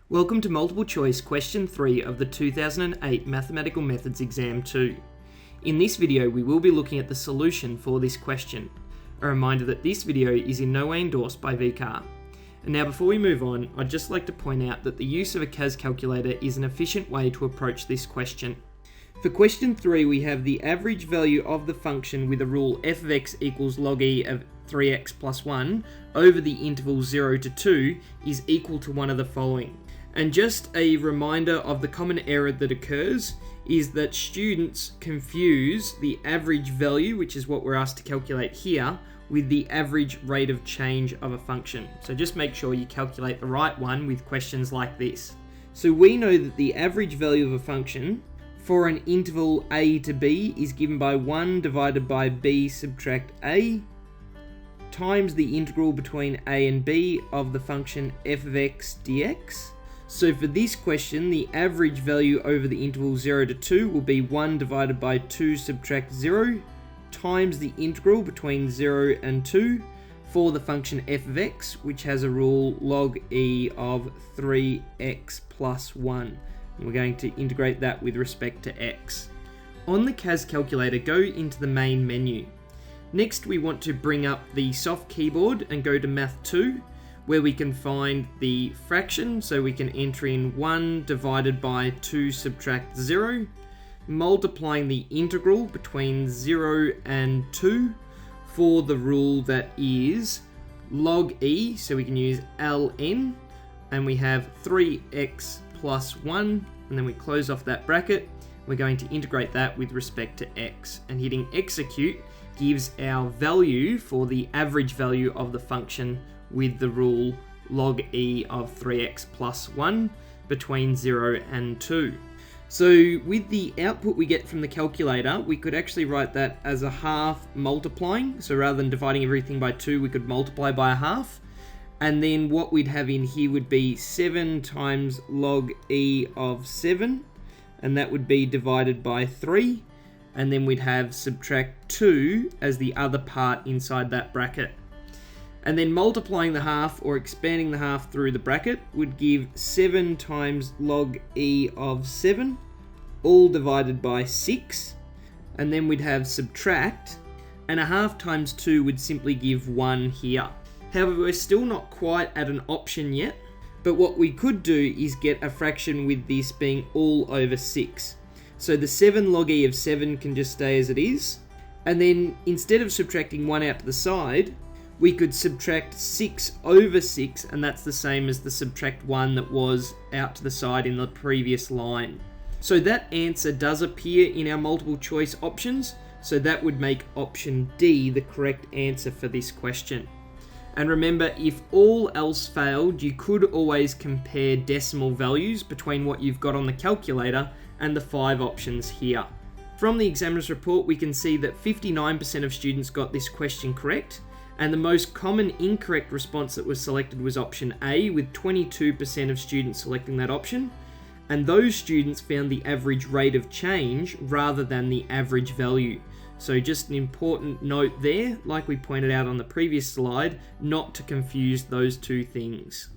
Welcome to multiple choice question 3 of the 2008 Mathematical Methods Exam 2. In this video we will be looking at the solution for this question. A reminder that this video is in no way endorsed by VCAA. And now before we move on, I'd just like to point out that the use of a CAS calculator is an efficient way to approach this question. For question 3 we have the average value of the function with the rule f of x equals log e of 3x plus 1 over the interval 0 to 2 is equal to one of the following. And just a reminder of the common error that occurs is that students confuse the average value, which is what we're asked to calculate here, with the average rate of change of a function. So just make sure you calculate the right one with questions like this. So we know that the average value of a function for an interval a to b is given by 1 divided by b subtract a times the integral between a and b of the function f of x dx. So for this question, the average value over the interval 0 to 2 will be 1 divided by 2 subtract 0 times the integral between 0 and 2 for the function f of x, which has a rule log e of 3x plus 1. And we're going to integrate that with respect to x. On the CAS calculator, go into the main menu. Next, we want to bring up the soft keyboard and go to Math 2, where we can find the fraction, so we can enter in 1 divided by 2 subtract 0, multiplying the integral between 0 and 2 for the rule that is log e, so we can use ln, and we have 3x plus 1, and then we close off that bracket. We're going to integrate that with respect to x, and hitting execute gives our value for the average value of the function with the rule log e of 3x plus 1 between 0 and 2. So with the output we get from the calculator, we could actually write that as a half multiplying. So rather than dividing everything by 2, we could multiply by a half. And then what we'd have in here would be 7 times log e of 7. And that would be divided by 3. And then we'd have subtract 2 as the other part inside that bracket. And then multiplying the half or expanding the half through the bracket would give 7 times log e of 7, all divided by 6. And then we'd have subtract, and a half times 2 would simply give 1 here. However, we're still not quite at an option yet, but what we could do is get a fraction with this being all over 6. So the 7 log e of 7 can just stay as it is. And then instead of subtracting 1 out to the side, we could subtract 6 over 6, and that's the same as the subtract 1 that was out to the side in the previous line. So that answer does appear in our multiple choice options, so that would make option D the correct answer for this question. And remember, if all else failed, you could always compare decimal values between what you've got on the calculator and the 5 options here. From the examiner's report, we can see that 59% of students got this question correct, and the most common incorrect response that was selected was option A, with 22% of students selecting that option. And those students found the average rate of change rather than the average value. So just an important note there, like we pointed out on the previous slide, not to confuse those two things.